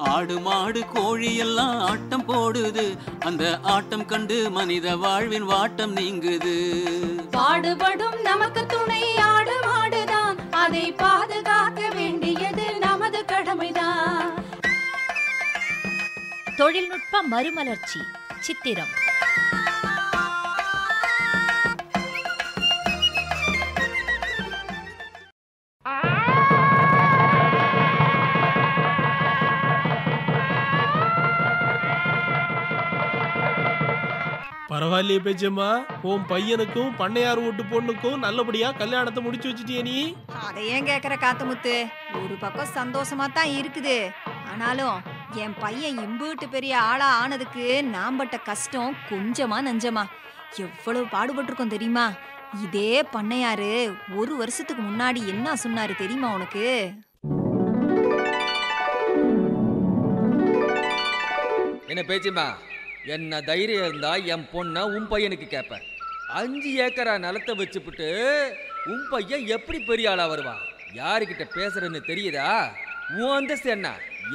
ஆடு மாடு கோழி எல்லாம் ஆட்டம் போடுது, அந்த ஆட்டம் கண்டு மனித வாழ்வின் வாட்டம் நீங்குது. பாடுபடும் நமக்கு துணை ஆடு மாடுதான், அதை பாதுகாக்க வேண்டியது நமது கடமைதான். தொழில்நுட்ப மறுமலர்ச்சி சித்திரம். பரவாயில்லையே பேச்சம்மா, உன் பையனுக்கும் பண்ணையார் வீட்டு பொண்ணுக்கும் நல்லபடியா கல்யாணத்தை முடிச்சு வச்சுட்டியே நீ. அதை ஏன் கேக்குற காத்துமுத்து, ஒரு பக்கம் சந்தோஷமா தான் இருக்குது. ஆனாலும் என் பையன் இம்புட்டு பெரிய ஆளா ஆனதுக்கு நான் பட்ட கஷ்டம் கொஞ்சமா நஞ்சமா. எவ்வளவு பாடுபட்டிருக்கோம் தெரியுமா? இதே பண்ணையாரு ஒரு வருஷத்துக்கு முன்னாடி என்ன சொன்னாரு தெரியுமா உனக்கு? என்ன பேச்சுமா, என்ன தைரியம் இருந்தா என் பொண்ணை உன் பையனுக்கு கேட்பேன். 5 ஏக்கரா நிலத்தை வச்சுப்புட்டு உன் பையன் எப்படி பெரிய ஆளா வருவான்? யாருக்கிட்ட பேசுறன்னு தெரியுதா? உன் அந்தஸ்து என்ன,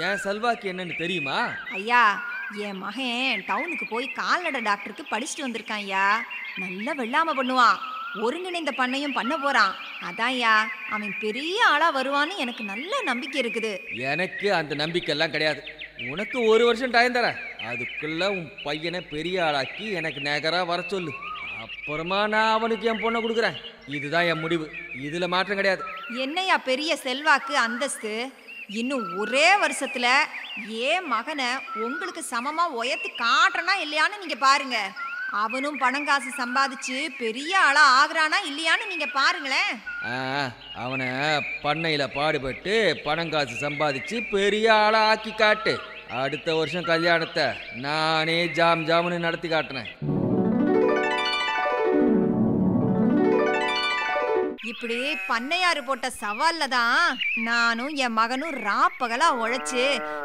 என் செல்வாக்கு என்னன்னு தெரியுமா? ஐயா, என் மகன் டவுனுக்கு போய் கால்நடை டாக்டருக்கு படிச்சுட்டு வந்திருக்கான் ஐயா. நல்லா வெள்ளாம பண்ணுவான், ஒருங்கிணைந்த பண்ணையும் பண்ண போறான். அதான்யா அவன் பெரிய ஆளா வருவான்னு எனக்கு நல்ல நம்பிக்கை இருக்குது. எனக்கு அந்த நம்பிக்கை எல்லாம் கிடையாது. உனக்கு 1 வருஷம் டைம் தரேன். அதுக்குள்ள உன் பையனை பெரிய ஆளாக்கி எனக்கு நேகரா வர சொல்லு. அப்புறமா நான் அவனுக்கு என் பொண்ணை கொடுக்குறேன். இதுதான் என் முடிவு, இதுல மாற்றம் கிடையாது. என்னையா பெரிய செல்வாக்கு அந்தஸ்து? இன்னும் ஒரே வருஷத்துல ஏன் மகனை உங்களுக்கு சமமா உயர்த்தி காட்டுறனா இல்லையான்னு நீங்க பாருங்க. அவனும் பணம் காசு சம்பாதிச்சு பெரிய ஆளா ஆகுறானா இல்லையான்னு நீங்க பாருங்களேன். அவனை பண்ணையில பாடுபட்டு பணம் காசு சம்பாதிச்சு பெரிய ஆளா ஆக்கி காட்டு. அடுத்த வருஷம் கல்யாணத்தை நானே ஜாம் ஜாமுன்னு நடத்தி காட்டுறேன். இப்படி பண்ணையாரு போட்ட சவால்ல தான் நானும் என் மகனும் ராப்பகலா உழைச்சு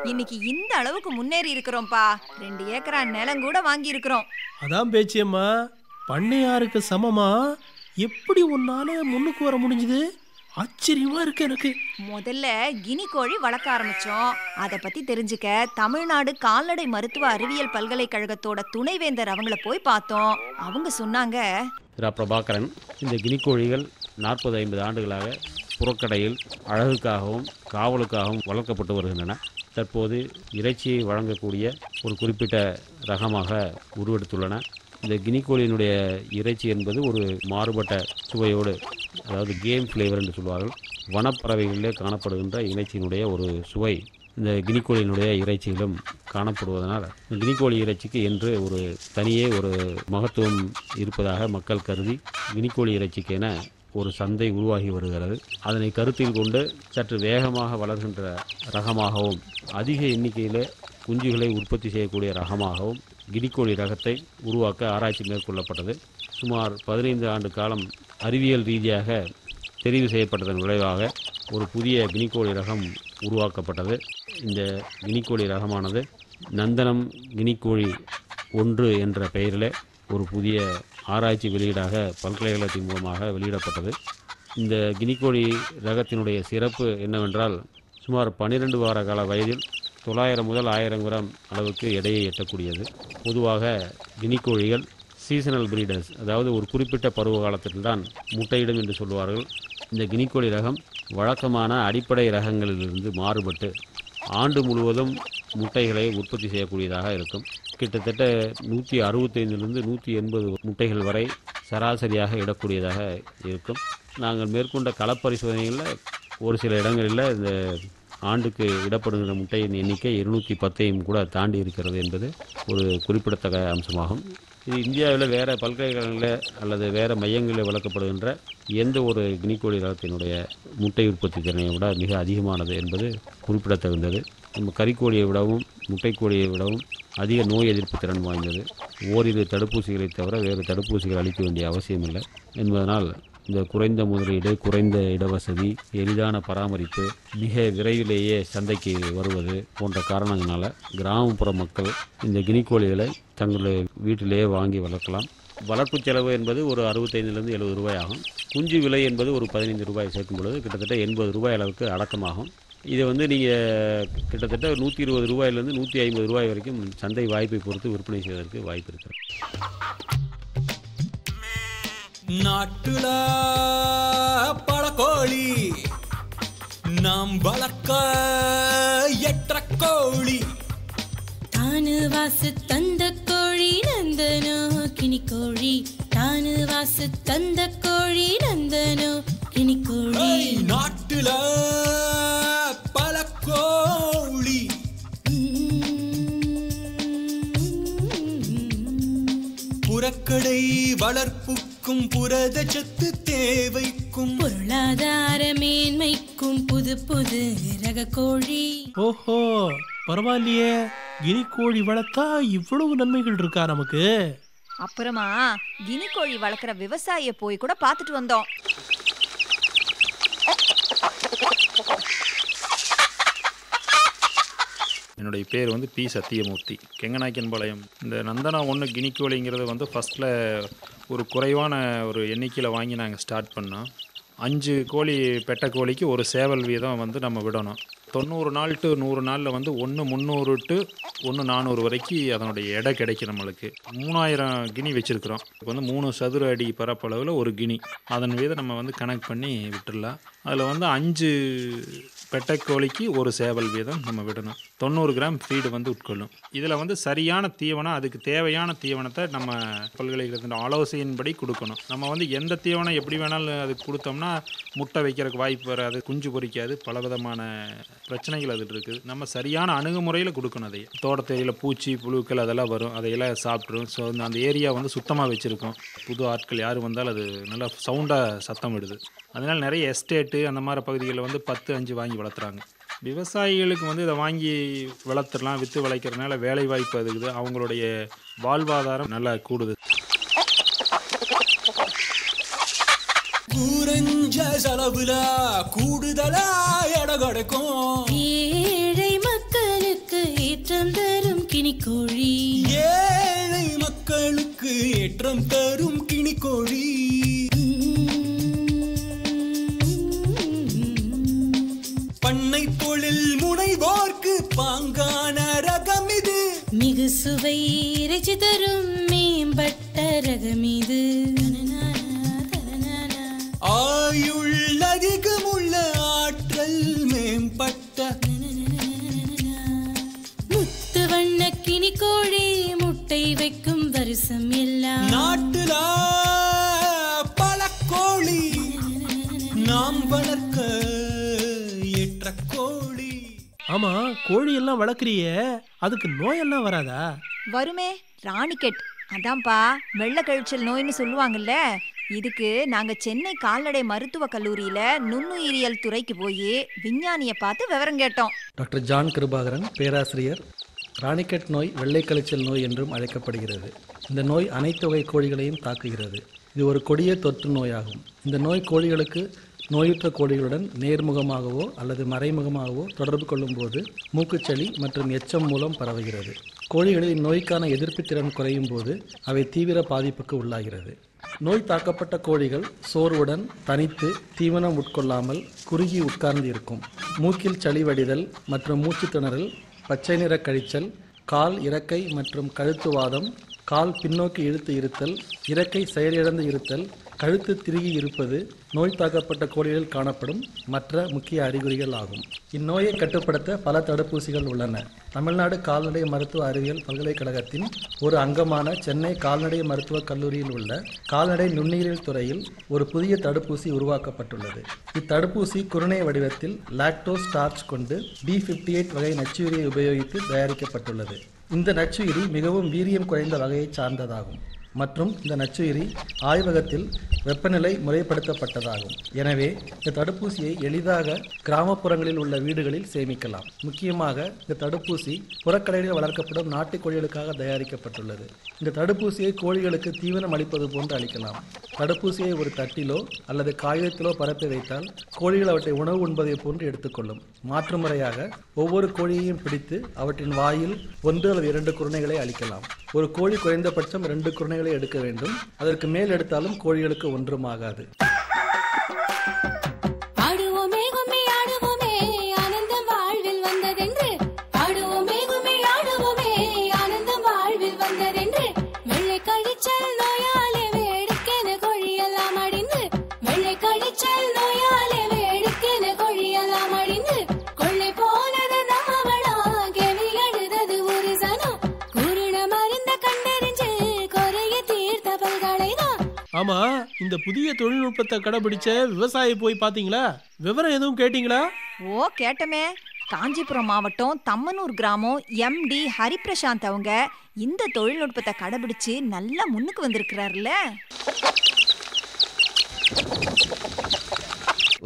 இன்னைக்கு இந்த அளவுக்கு முன்னேறி இருக்கிறோம்ப்பா. 2 ஏக்கரா நிலம் கூட வாங்கி இருக்கிறோம். அதான் பேச்சியம்மா, பண்ணையாருக்கு சமமா எப்படி உன்னால முன்னுக்கு வர முடிஞ்சது? ஆச்சரியமா இருக்கு எனக்கு. முதல்ல கினி கோழி வளர்க்க ஆரம்பிச்சோம். அதை பத்தி தெரிஞ்சுக்க தமிழ்நாடு கால்நடை மருத்துவ அறிவியல் பல்கலைக்கழகத்தோட துணைவேந்தர் அவங்கள போய் பார்த்தோம். அவங்க சொன்னாங்க, பிரபாகரன், இந்த கினிக்கோழிகள் 40-50 ஆண்டுகளாக புறக்கடையில் அழகுக்காகவும் காவலுக்காகவும் வளர்க்கப்பட்டு வருகின்றன. தற்போது இறைச்சியை வழங்கக்கூடிய ஒரு குறிப்பிட்ட ரகமாக உருவெடுத்துள்ளன. இந்த கினிக்கோழியினுடைய இறைச்சி என்பது ஒரு மாறுபட்ட சுவையோடு, அதாவது கேம் ஃப்ளேவர் என்று சொல்வார்கள், வனப்பறவைகளிலே காணப்படுகின்ற இறைச்சியினுடைய ஒரு சுவை இந்த கினிக்கோழியினுடைய இறைச்சியிலும் காணப்படுவதனால் கினிக்கோழி இறைச்சிக்கு என்று ஒரு தனியே ஒரு மகத்துவம் இருப்பதாக மக்கள் கருதி கினிக்கோழி இறைச்சிக்கென ஒரு சந்தை உருவாகி வருகிறது. அதனை கருத்தில் கொண்டு சற்று வேகமாக வளர்கின்ற ரகமாகவும் அதிக எண்ணிக்கையில் குஞ்சுகளை உற்பத்தி செய்யக்கூடிய ரகமாகவும் கினிக்கோழி ரகத்தை உருவாக்க ஆராய்ச்சி மேற்கொள்ளப்பட்டது. சுமார் 15 ஆண்டு காலம் அறிவியல் ரீதியாக தெரிவு செய்யப்பட்டதன் விளைவாக ஒரு புதிய கினிக்கோழி ரகம் உருவாக்கப்பட்டது. இந்த கினிக்கோழி ரகமானது நந்தனம் கினிக்கோழி 1 என்ற பெயரில் ஒரு புதிய ஆராய்ச்சி வெளியீடாக பல்கலைக்கழகத்தின் மூலமாக வெளியிடப்பட்டது. இந்த கினிக்கோழி ரகத்தினுடைய சிறப்பு என்னவென்றால், சுமார் 12 வார கால வயதில் 900 முதல் 1000 கிராம் அளவுக்கு எடையை எட்டக்கூடியது. பொதுவாக கினிக்கோழிகள் சீசனல் பிரீடர்ஸ், அதாவது ஒரு குறிப்பிட்ட பருவ காலத்தில் தான் முட்டையிடும் என்று சொல்வார்கள். இந்த கினிக்கோழி ரகம் வழக்கமான அடிப்படை ரகங்களிலிருந்து மாறுபட்டு ஆண்டு முழுவதும் முட்டைகளை உற்பத்தி செய்யக்கூடியதாக இருக்கும். கிட்டத்தட்ட 165லிருந்து 180 முட்டைகள் வரை சராசரியாக இடக்கூடியதாக இருக்கும். நாங்கள் மேற்கொண்ட களப்பரிசோதனைகளில் ஒரு சில இடங்களில் இந்த ஆண்டுக்கு இடப்படுகின்ற முட்டையின் எண்ணிக்கை 210ஐயும் கூட தாண்டி இருக்கிறது என்பது ஒரு குறிப்பிடத்தக்க அம்சமாகும். இது இந்தியாவில் வேறு பல்கலைக்கழகங்களில் அல்லது வேறு மையங்களில் வளர்க்கப்படுகின்ற எந்த ஒரு கினிக்கோழி ரகத்தினுடைய முட்டை உற்பத்தி திறனை விட மிக அதிகமானது என்பது குறிப்பிடத்தகுந்தது. நம்ம கறிக்கோழியை விடவும் முட்டைக்கோழியை விடவும் அதிக நோய் எதிர்ப்பு திறன் வாய்ந்தது. ஓரிரு தடுப்பூசிகளை தவிர வேறு தடுப்பூசிகள் அளிக்க வேண்டிய அவசியமில்லை என்பதனால் இந்த குறைந்த முதலீடு, குறைந்த இடவசதி, எளிதான பராமரிப்பு, மிக விரைவிலேயே சந்தைக்கு வருவது போன்ற காரணங்களால் கிராமப்புற மக்கள் இந்த கினிக்கோழிகளை தங்களுடைய வீட்டிலேயே வாங்கி வளர்க்கலாம். வளர்ப்பு செலவு என்பது ஒரு 65லிருந்து 70 ரூபாய் ஆகும். குஞ்சு விலை என்பது ஒரு 15 ரூபாய் சேர்க்கும் பொழுது கிட்டத்தட்ட 80 ரூபாய் அளவுக்கு அடக்கமாகும். இதை வந்து நீங்கள் கிட்டத்தட்ட 120 ரூபாயிலேருந்து 150 ரூபாய் வரைக்கும் சந்தை வாய்ப்பை பொறுத்து விற்பனை செய்வதற்கு வாய்ப்பு இருக்கிறது. நாட்டுல பல கோழி நாம் வளர்க்க எற்ற கோழி தானு வாசு தந்த கோழி நந்தனோ கினிக்கோழி தானு வாசு தந்த கோழி நந்தனோ கினிக்கோழி. நாட்டுல பல கோழி புறக்கடை வளர்ப்புக்கும் புரதச்சத்து தேவைக்கும் பொருளாதார மேன்மைக்கும் புது புது ரக கோழி. ஓஹோ, பரவாயில்லையே. கினி கோழி வளர்த்தா இவ்வளவு நன்மைகள் இருக்கா நமக்கு? அப்புறமா கினி கோழி வளர்க்குற விவசாயிய போய் கூட பார்த்துட்டு வந்தோம். என்னுடைய பேர் வந்து பி சத்தியமூர்த்தி, கெங்கநாயக்கன்பாளையம். இந்த நந்தனா 1 கினிக்கோழிங்கிறது வந்து ஃபஸ்ட்டில் ஒரு குறைவான ஒரு எண்ணிக்கையில் வாங்கி நாங்கள் ஸ்டார்ட் பண்ணோம். 5 கோழி பெட்டை கோழிக்கு ஒரு சேவல் வீதம் வந்து நம்ம விடணும். 90 நாள் டு 100 நாளில் வந்து 1 300 டு 1 400 வரைக்கும் அதனுடைய எடை கிடைக்கும் நம்மளுக்கு. 3000 கினி வச்சுருக்குறோம். இப்போ வந்து 3 சதுர அடி பரப்பளவில் ஒரு கினி. அதன் வீதம் நம்ம வந்து கணக்கு பண்ணி விட்டுடலாம். அதில் வந்து 5 பெட்டை கோழிக்கு ஒரு சேவல் வீதம் நம்ம விடணும். 90 கிராம் ஃபீடு வந்து உட்கொள்ளும். இதில் வந்து சரியான தீவனம், அதுக்கு தேவையான தீவனத்தை நம்ம பல்கலைக்கழகத்தின் ஆலோசனையின்படி கொடுக்கணும். நம்ம வந்து எந்த தீவனம் எப்படி வேணாலும் அதுக்கு கொடுத்தோம்னா முட்டை வைக்கிறதுக்கு வாய்ப்பு வராது, குஞ்சு பொரிக்காது, பலவிதமான பிரச்சனைகள் அதில் இருக்குது. நம்ம சரியான அணுகுமுறையில் கொடுக்கணும். அதை தோட்டத்தேரியில் பூச்சி புழுக்கள் அதெல்லாம் வரும், அதையெல்லாம் சாப்பிட்ரும். ஸோ அந்த ஏரியா வந்து சுத்தமாக வச்சுருக்கோம். புது ஆட்கள் யார் வந்தாலும் அது நல்லா சவுண்டாக சத்தம் விடுது. அதனால் நிறைய எஸ்டேட்டு அந்த மாதிரி பகுதிகளில் வந்து 10 5 வாங்கி வளர்த்துறாங்க. விவசாயிகளுக்கு வந்து இதை வாங்கி வளர்த்துடலாம். விற்று வளர்க்குறதுனால வேலை வாய்ப்பு அதுக்குது, அவங்களுடைய வாழ்வாதாரம் நல்லா கூடுது. குறைஞ்ச செலவுல கூடுதலா இடம் கிடைக்கும். ஏழை மக்களுக்கு ஏற்றம் தரும் கினிக்கோழி. ஏழை மக்களுக்கு ஏற்றம் தரும் கினிக்கோழி. பண்ணை தொழில் முனைவோர்க்கு பாங்கான ரகம் இது. மிகு சுவை இறைச்சி தரும் மேம்பட்ட ரகம் இது. ஆயுள் அதிகமுள்ள ஆற்றல் மேம்பட்ட முத்து வண்ண கினிக்கோழி முட்டை வைக்கும் வருஷம் எல்லாம். நாட்டுல பல கோழி நாம் வளர்க்க ஏற்ற கோழி. ஆமா, கோழி எல்லாம் வளர்க்குறியே, அதுக்கு நோயெல்லாம் வராதா? வருமே, ராணிக்கெட். அதான்ப்பா வெள்ளை கழிச்சல் நோய்னு சொல்லுவாங்கல்ல. இதுக்கு நாங்க சென்னை கால்நடை மருத்துவக் கல்லூரியில நுண்ணுயிரியல் துறைக்கு போய் விஞ்ஞானியை பார்த்து விவரம் கேட்டோம். டாக்டர் ஜான் கிருபாகரன், பேராசிரியர். ராணிக்கெட் நோய் வெள்ளை கழிச்சல் நோய் என்றும் அழைக்கப்படுகிறது. இந்த நோய் அனைத்து வகை கோழிகளையும் தாக்குகிறது. இது ஒரு கொடிய தொற்று நோயாகும். இந்த நோய் கோழிகளுக்கு நோயுற்ற கோழிகளுடன் நேர்முகமாகவோ அல்லது மறைமுகமாகவோ தொடர்பு கொள்ளும்போது மூக்குச்சளி மற்றும் எச்சம் மூலம் பரவுகிறது. கோழிகளில் இந்நோய்க்கான எதிர்ப்பு திறன் குறையும் போது அவை தீவிர பாதிப்புக்கு உள்ளாகிறது. நோய் தாக்கப்பட்ட கோழிகள் சோர்வுடன் தனித்து தீவனம் உட்கொள்ளாமல் குறுகி உட்கார்ந்து இருக்கும். மூக்கில் சளி வடிதல் மற்றும் மூச்சு திணறல், பச்சை நிற கழிச்சல், கால் இறக்கை மற்றும் கழுத்து வாதம், கால் பின்னோக்கி இழுத்து இருத்தல், இறக்கை செயலிழந்து இருத்தல், கழுத்து திருகி இருப்பது நோய் தாக்கப்பட்ட கோழிகளில் காணப்படும் மற்ற முக்கிய அறிகுறிகள் ஆகும். இந்நோயை கட்டுப்படுத்த பல தடுப்பூசிகள் உள்ளன. தமிழ்நாடு கால்நடை மருத்துவ அறிவியல் பல்கலைக்கழகத்தின் ஒரு அங்கமான சென்னை கால்நடை மருத்துவக் கல்லூரியில் உள்ள கால்நடை நுண்ணுயிரியல் துறையில் ஒரு புதிய தடுப்பூசி உருவாக்கப்பட்டுள்ளது. இத்தடுப்பூசி குருணை வடிவத்தில் லாக்டோஸ் ஸ்டார்ச் கொண்டு B58 வகை நச்சுயிரியை உபயோகித்து தயாரிக்கப்பட்டுள்ளது. இந்த நச்சுயிரி மிகவும் வீரியம் குறைந்த வகையை சார்ந்ததாகும் மற்றும் இந்த நச்சுயிரி ஆய்வகத்தில் வெப்பநிலை முறைப்படுத்தப்பட்டதாகும். எனவே இந்த தடுப்பூசியை எளிதாக கிராமப்புறங்களில் உள்ள வீடுகளில் சேமிக்கலாம். முக்கியமாக இந்த தடுப்பூசி புறக்கடையில் வளர்க்கப்படும் நாட்டுக்கோழிகளுக்காக தயாரிக்கப்பட்டுள்ளது. இந்த தடுப்பூசியை கோழிகளுக்கு தீவனம் அளிப்பது போன்று அளிக்கலாம். தடுப்பூசியை ஒரு தட்டிலோ அல்லது காகிதத்திலோ பரப்பி வைத்தால் கோழிகள் அவற்றை உணவு உண்பதை போன்று எடுத்துக்கொள்ளும். மாற்று முறையாக ஒவ்வொரு கோழியையும் பிடித்து அவற்றின் வாயில் 1 அல்லது 2 குருணைகளை அளிக்கலாம். ஒரு கோழி குறைந்தபட்சம் 2 குருணைகளை எடுக்க வேண்டும். அதற்கு மேல் எடுத்தாலும் கோழிகளுக்கு ஒன்றும் ஆகாது. ஆடுவோமே கும்மி ஆடுவோமே ஆனந்த ஆமா, இந்த புதிய தொழில்நுட்பத்தை கடைபிடிச்ச விவசாயி போய் பாத்தீங்களா? விவரம் எதுவும் கேட்டீங்களா? ஓ கேட்டமே. காஞ்சிபுரம் மாவட்டம் தம்மனூர் கிராமம் MD ஹரிபிரசாந்த் அவங்க இந்த தொழில்நுட்பத்தை கடைபிடிச்சு நல்லா முன்னுக்கு வந்திருக்கிறாருல்ல.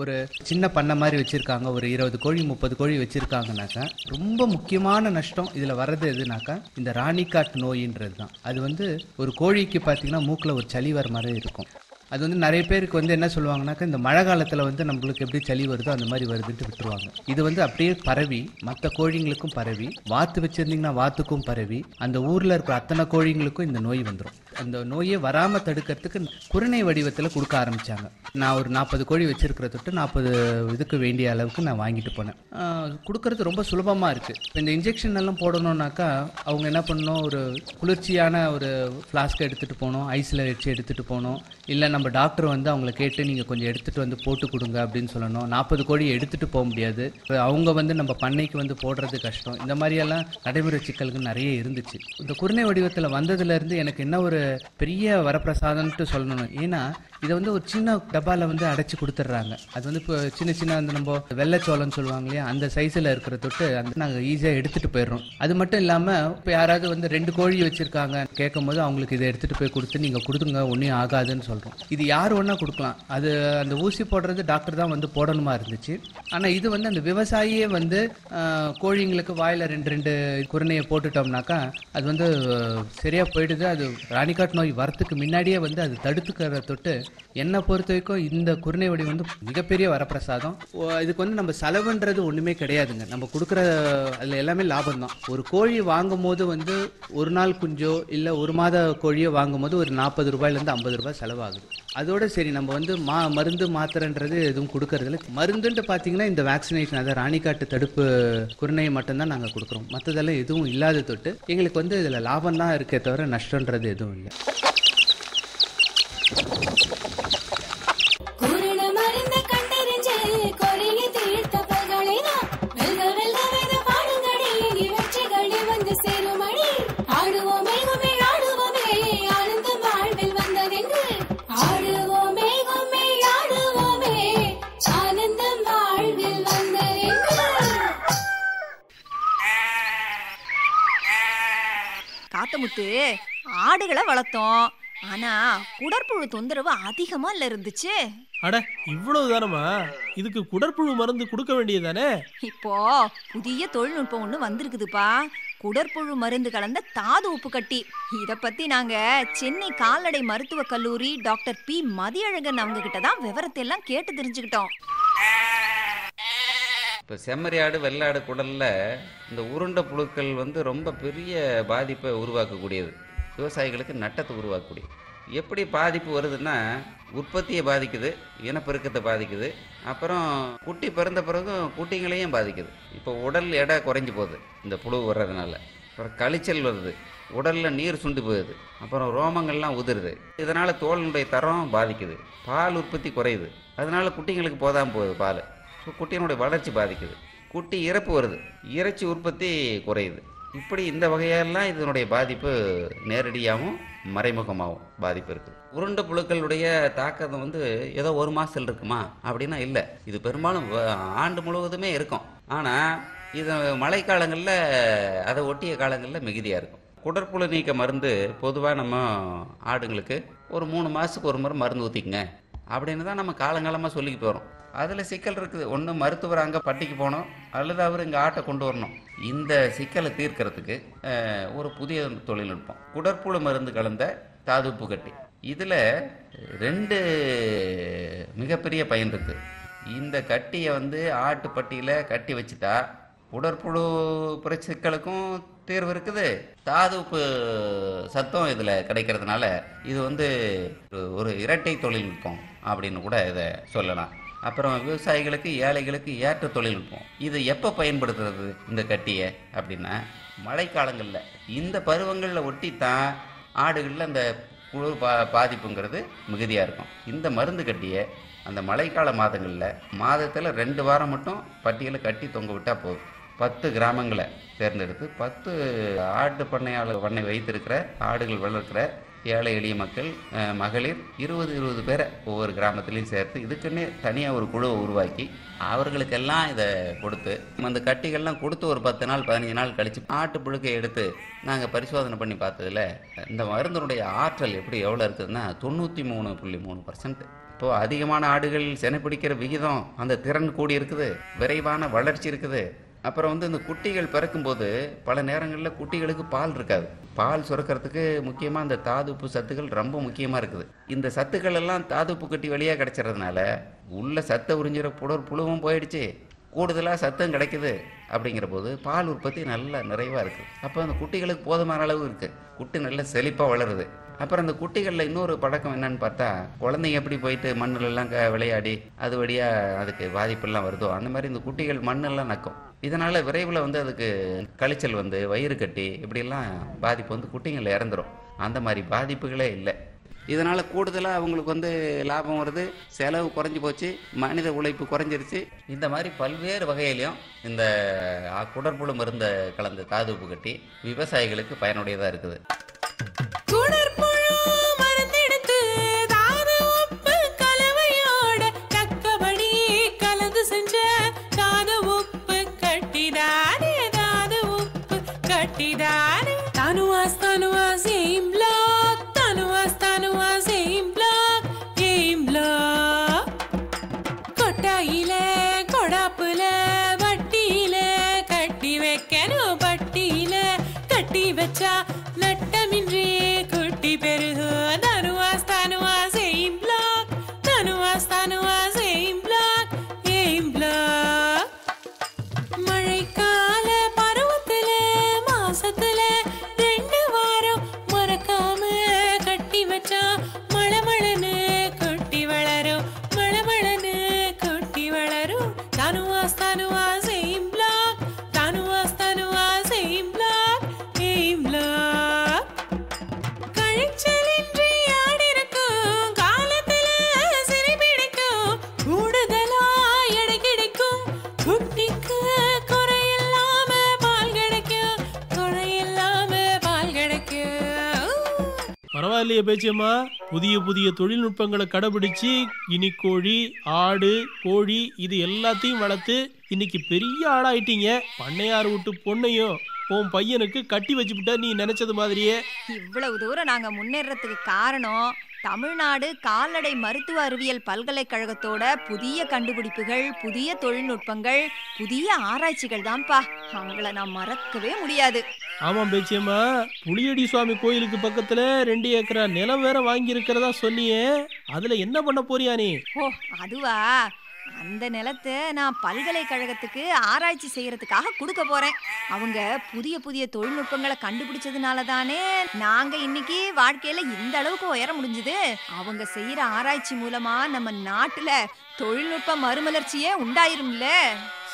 ஒரு சின்ன பண்ணை மாதிரி வச்சுருக்காங்க, ஒரு 20 கோழி 30 கோழி வச்சுருக்காங்கனாக்கா ரொம்ப முக்கியமான நஷ்டம் இதில் வர்றது எதுனாக்கா இந்த ராணிக்காட் நோயின்றது தான். அது வந்து ஒரு கோழிக்கு பார்த்திங்கன்னா மூக்கில் ஒரு சளி வர மாதிரி இருக்கும். அது வந்து நிறைய பேருக்கு வந்து என்ன சொல்லுவாங்கனாக்கா, இந்த மழை காலத்தில் வந்து நம்மளுக்கு எப்படி சளி வருதோ அந்த மாதிரி வருதுன்ட்டு விட்டுருவாங்க. இது வந்து அப்படியே பரவி மற்ற கோழிங்களுக்கும் பரவி, வாத்து வச்சுருந்தீங்கன்னா வாத்துக்கும் பரவி, அந்த ஊரில் இருக்கிற அத்தனை கோழிங்களுக்கும் இந்த நோய் வந்துடும். அந்த நோயை வராமல் தடுக்கிறதுக்கு குருணை வடிவத்தில் கொடுக்க ஆரம்பித்தாங்க. நான் ஒரு 40 கோழி வச்சுருக்கிற தொட்டு 40 இதுக்கு வேண்டிய அளவுக்கு நான் வாங்கிட்டு போனேன். கொடுக்கறது ரொம்ப சுலபமாக இருக்குது. இப்போ இந்த இன்ஜெக்ஷன் எல்லாம் போடணுன்னாக்கா அவங்க என்ன பண்ணணும், ஒரு குளிர்ச்சியான ஒரு ஃப்ளாஸ்க் எடுத்துகிட்டு போகணும், ஐஸில் வச்சு எடுத்துகிட்டு போகணும். இல்லை நம்ம டாக்டர் வந்து அவங்கள கேட்டு நீங்கள் கொஞ்சம் எடுத்துகிட்டு வந்து போட்டு கொடுங்க அப்படின்னு சொல்லணும். 40 கோழி எடுத்துகிட்டு போக முடியாது. அவங்க வந்து நம்ம பண்ணைக்கு வந்து போடுறது கஷ்டம். இந்த மாதிரியெல்லாம் நடைமுறை சிக்கல்கள் நிறைய இருந்துச்சு. இந்த குருணை வடிவத்தில் வந்ததுலேருந்து எனக்கு என்ன ஒரு பெரிய வரப்பிரசாதம்ட்டு சொல்லணும். ஏன்னா இதை வந்து ஒரு சின்ன டப்பாவில் வந்து அடைச்சி கொடுத்துட்றாங்க. அது வந்து இப்போ சின்ன சின்ன அந்த நம்ம வெள்ளைச்சோளம்னு சொல்லுவாங்க இல்லையா, அந்த சைஸில் இருக்கிற தொட்டு அந்த நாங்கள் ஈஸியாக எடுத்துகிட்டு போயிடுறோம். அது மட்டும் இல்லாமல் இப்போ யாராவது வந்து 2 கோழி வச்சுருக்காங்க கேட்கும் போது அவங்களுக்கு இதை எடுத்துகிட்டு போய் கொடுத்து நீங்கள் கொடுத்துங்க ஒன்றும் ஆகாதுன்னு சொல்கிறோம். இது யார் ஒன்றா கொடுக்கலாம். அது அந்த ஊசி போடுறது டாக்டர் தான் வந்து போடணுமா இருந்துச்சு. ஆனால் இது வந்து அந்த விவசாயியே வந்து கோழிங்களுக்கு வாயில் 2 குருணையை போட்டுட்டோம்னாக்கா அது வந்து சரியாக போயிடுது. அது ராணிக்காட் நோய் வரத்துக்கு முன்னாடியே வந்து அது தடுத்துக்கிற தொட்டு என்னை பொறுத்த வரைக்கும் இந்த குருணை வடி வந்து மிகப்பெரிய வரப்பிரசாதம். இதுக்கு வந்து நம்ம செலவுன்றது ஒன்றுமே கிடையாதுங்க. நம்ம கொடுக்குற அதில் எல்லாமே லாபம் தான். ஒரு கோழி வாங்கும் போது வந்து ஒரு நாள் குஞ்சோ இல்லை ஒரு மாத கோழியோ வாங்கும் போது ஒரு 40 ரூபாயிலேருந்து 50 ரூபாய் செலவாகுது. அதோட சரி நம்ம வந்து மருந்து மாத்திரைன்றது எதுவும் கொடுக்கறதில்ல. மருந்துன்ட்டு பார்த்தீங்கன்னா இந்த வேக்சினேஷன், அதாவது ராணிக்காட்டு தடுப்பு குருணையை மட்டும்தான் நாங்கள் கொடுக்குறோம். மற்றதெல்லாம் எதுவும் இல்லாத தொட்டு எங்களுக்கு வந்து இதில் லாபம் தான் இருக்கே தவிர நஷ்டன்றது எதுவும் இல்லை. காத்தமுத்து, ஆடுகளை வளர்த்தோம். ஆனா குடற்புழு தொந்தரவு அதிகமா இல்ல இருந்துச்சு. அட இவ்வளவு தானமா? இதுக்கு குடற்புழு மருந்து கொடுக்க வேண்டியதானே? இப்போ புதிய தொழில்நுட்பம் ஒண்ணு வந்திருக்குதுப்பா. குடற்புழு மருந்து கலந்த தாது உப்பு கட்டி. இத பத்தி நாங்க சென்னை கால்நடை மருத்துவக் கல்லூரி டாக்டர் P மதியழகன் அவங்க கிட்ட தான் விவரத்தை எல்லாம் கேட்டு தெரிஞ்சுக்கிட்டோம். இப்போ செம்மறி ஆடு வெள்ளாடு குடலில் இந்த உருண்டை புழுக்கள் வந்து ரொம்ப பெரிய பாதிப்பை உருவாக்கக்கூடியது. விவசாயிகளுக்கு நட்டத்தை உருவாக்கக்கூடியது. எப்படி பாதிப்பு வருதுன்னா, உற்பத்தியை பாதிக்குது, இனப்பெருக்கத்தை பாதிக்குது, அப்புறம் குட்டி பிறந்த பிறகும் குட்டிங்களையும் பாதிக்குது. இப்போ உடல் எடை குறைஞ்சி போகுது இந்த புழு வர்றதுனால. அப்புறம் கழிச்சல் வருது, உடலில் நீர் சுண்டி போகுது, அப்புறம் ரோமங்கள்லாம் உதிருது. இதனால் தோலினுடைய தரம் பாதிக்குது, பால் உற்பத்தி குறையுது, அதனால் குட்டிங்களுக்கு போதாமல் போகுது பால். ஸோ குட்டியினுடைய வளர்ச்சி பாதிக்குது, குட்டி இறப்பு வருது, இறைச்சி உற்பத்தி குறையுது. இப்படி இந்த வகையெல்லாம் இதனுடைய பாதிப்பு நேரடியாகவும் மறைமுகமாகவும் பாதிப்பு இருக்குது. உருண்டை புழுக்களுடைய தாக்கம் வந்து ஏதோ ஒரு மாதத்தில் இருக்குமா அப்படின்னா இல்லை. இது பெரும்பாலும் ஆண்டு முழுவதுமே இருக்கும். ஆனால் இது மழைக்காலங்களில் அதை ஒட்டிய காலங்களில் மிகுதியாக இருக்கும். குடற்புழு நீக்க மருந்து பொதுவாக நம்ம ஆடுங்களுக்கு ஒரு 3 மாதத்துக்கு ஒரு முறை மருந்து ஊற்றிக்குங்க அப்படின்னு தான் நம்ம காலங்காலமாக சொல்லிக்கிட்டு வரோம். அதில் சிக்கல் இருக்குது. ஒன்று மருத்துவர் அங்கே பட்டிக்கு போகணும், அல்லது அவர் இங்கே ஆட்டை கொண்டு வரணும். இந்த சிக்கலை தீர்க்கறதுக்கு ஒரு புதிய தொழில்நுட்பம் குடற்புழு மருந்து கலந்த தாதுப்பு கட்டி. இதில் 2 மிகப்பெரிய பயன் இருக்குது. இந்த கட்டியை வந்து ஆட்டு பட்டியில் கட்டி வச்சுட்டா உடற்புழு சிக்கலுக்கும் தீர்வு இருக்குது, தாதுப்பு சத்தம் இதில் கிடைக்கிறதுனால இது வந்து ஒரு இரட்டை தொழில்நுட்பம் அப்படின்னு கூட இதை சொல்லலாம். அப்புறம் விவசாயிகளுக்கு ஏழைகளுக்கு ஏற்ற தொழில்நுட்பம். இது எப்போ பயன்படுத்துறது இந்த கட்டியை அப்படின்னா, மழைக்காலங்களில் இந்த பருவங்களில் ஒட்டித்தான் ஆடுகளில் அந்த புழு பாதிப்புங்கிறது மிகுதியாக இருக்கும். இந்த மருந்து கட்டியை அந்த மழைக்கால மாதத்தில் 2 வாரம் மட்டும் பட்டியலை கட்டி தொங்க விட்டால் போதும். 10 கிராமங்களை தேர்ந்தெடுத்து 10 ஆட்டு பண்ணை வைத்திருக்கிற ஆடுகள் வளர்க்கிற ஏழை எளிய மக்கள், மகளிர் 20 பேரை ஒவ்வொரு கிராமத்துலேயும் சேர்த்து இதுக்குன்னே தனியாக ஒரு குழுவை உருவாக்கி அவர்களுக்கெல்லாம் இதை கொடுத்து அந்த கட்டிகள்லாம் கொடுத்து ஒரு 10 நாள் 15 நாள் கழித்து ஆட்டு புழுக்கை எடுத்து நாங்கள் பரிசோதனை பண்ணி பார்த்ததில் இந்த மருந்தினுடைய ஆற்றல் எவ்வளோ இருக்குதுன்னா 93.3%. இப்போது அதிகமான ஆடுகள் சினைப்பிடிக்கிற விகிதம், அந்த திறன் கூடி இருக்குது, விரைவான வளர்ச்சி இருக்குது. அப்புறம் இந்த குட்டிகள் பிறக்கும்போது பல நேரங்களில் குட்டிகளுக்கு பால் இருக்காது. பால் சுரக்கிறதுக்கு முக்கியமாக அந்த தாதுப்பு சத்துக்கள் ரொம்ப முக்கியமாக இருக்குது. இந்த சத்துக்கள் எல்லாம் தாதுப்பு கட்டி வழியாக கிடைச்சிறதுனால உள்ள சத்தை உறிஞ்சிற புழுவும் போயிடுச்சு, கூடுதலாக சத்தம் கிடைக்குது. அப்படிங்கிற போது பால் உற்பத்தி நல்ல நிறைவாக இருக்குது. அப்போ அந்த குட்டிகளுக்கு போதுமான அளவு இருக்குது, குட்டி நல்ல செழிப்பாக வளருது. அப்புறம் அந்த குட்டிகளில் இன்னொரு பழக்கம் என்னன்னு பார்த்தா, குழந்தைங்க எப்படி போயிட்டு மண்ணிலெல்லாம் விளையாடி அது வழியாக அதுக்கு பாதிப்பெல்லாம் வருதோ அந்த மாதிரி இந்த குட்டிகள் மண்ணெல்லாம் நக்கும். இதனால் விரைவில் அதுக்கு கழிச்சல் வயிறு கட்டி இப்படியெல்லாம் பாதிப்பு குட்டிகளில் இறந்துடும். அந்த மாதிரி பாதிப்புகளே இல்லை. இதனால் கூடுதலாக அவங்களுக்கு லாபம் வருது, செலவு குறைஞ்சி போச்சு, மனித உழைப்பு குறைஞ்சிருச்சு. இந்த மாதிரி பல்வேறு வகையிலையும் இந்த குடற்புழு மருந்தை கலந்த தாதுப்பு கட்டி விவசாயிகளுக்கு பயனுடையதாக இருக்குது. பரவாயில்லையே பேச்சியம்மா, புதிய தொழில்நுட்பங்களை கடைபிடிச்சு கினிக்கோழி, ஆடு, கோழி இது எல்லாத்தையும் வளர்த்து இன்னைக்கு பெரிய ஆளாயிட்டீங்க. பண்ணையார் விட்டு பொண்ணையும் உன் பையனுக்கு கட்டி வச்சுக்கிட்ட நீ நினைச்சது மாதிரியே. இவ்வளவு தூரம் நாங்க முன்னேறதுக்கு காரணம் தமிழ்நாடு கால்நடை மருத்துவ அறிவியல் பல்கலைக்கழகத்தோட புதிய கண்டுபிடிப்புகள், புதிய தொழில்நுட்பங்கள், புதிய ஆராய்ச்சிகள் தான்ப்பா. அவங்கள நான் மறக்கவே முடியாது. ஆமாம் பேச்சியம்மா, புளியடி சுவாமி கோயிலுக்கு பக்கத்துல 2 ஏக்கரா நிலம் வேற வாங்கி இருக்கிறதா சொன்னியே, அதுல என்ன பண்ண போறியா நீ? ஓ அதுவா, அந்த நிலத்தை நான் பல்கலைக்கழகத்துக்கு ஆராய்ச்சி செய்யறதுக்காக கொடுக்க போறேன். அவங்க புதிய தொழில்நுட்பங்களை கண்டுபிடிச்சதுனால தானே நாங்க இன்னைக்கு வாழ்க்கையில இந்த அளவுக்கு உயர முடிஞ்சது. அவங்க செய்யற ஆராய்ச்சி மூலமா நம்ம நாட்டுல தொழில்நுட்ப மறுமலர்ச்சியே உண்டாயிரும்ல.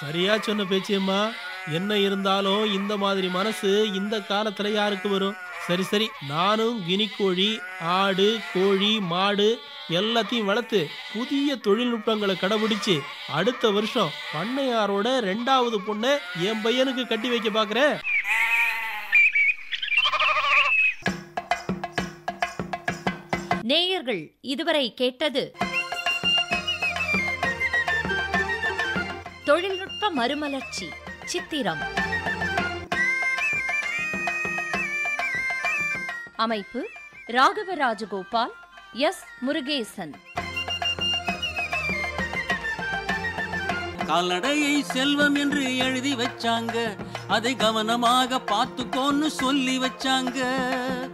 சரியா சொன்ன பேச்சியம்மா. என்ன இருந்தாலும் இந்த மாதிரி மனசு இந்த காலத்துல யாருக்கு வரும்? சரி, நானும் கினிக்கோழி, ஆடு, கோழி, மாடு எல்லாத்தையும் வளர்த்து புதிய தொழில்நுட்பங்களை கடைபிடிச்சு அடுத்த வருஷம் பண்ணையாரோட 2வது பொண்ணை என் பையனுக்கு கட்டி வைக்க பாக்குறேன். நேயர்கள் இதுவரை கேட்டது தொழில்நுட்ப மறுமலர்ச்சி சித்திரம். அமைப்பு ராகவ ராஜகோபால், எஸ் முருகேசன். கால்நடையை செல்வம் என்று எழுதி வச்சாங்க, அதை கவனமாக பார்த்துக்கோன்னு சொல்லி வச்சாங்க.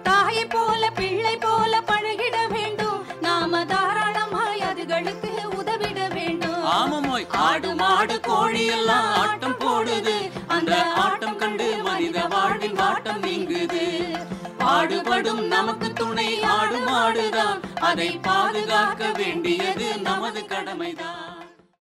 தாயை போல பிள்ளை போல பழகிட வேண்டும், நாம தாராளமாய் அதுகளுக்கு உதவிட வேண்டும். ஆமாமோய், ஆடு மாடு கோழி எல்லாம் ஆட்டம் போடுது, அந்த ஆட்டம் கண்டு மனித வாழ்வின் வாட்டம் நீங்குது. பாடுபடும் நமக்கு துணை ஆடு மாடுதான், அதை பாதுகாக்க வேண்டியது நமது கடமைதான்.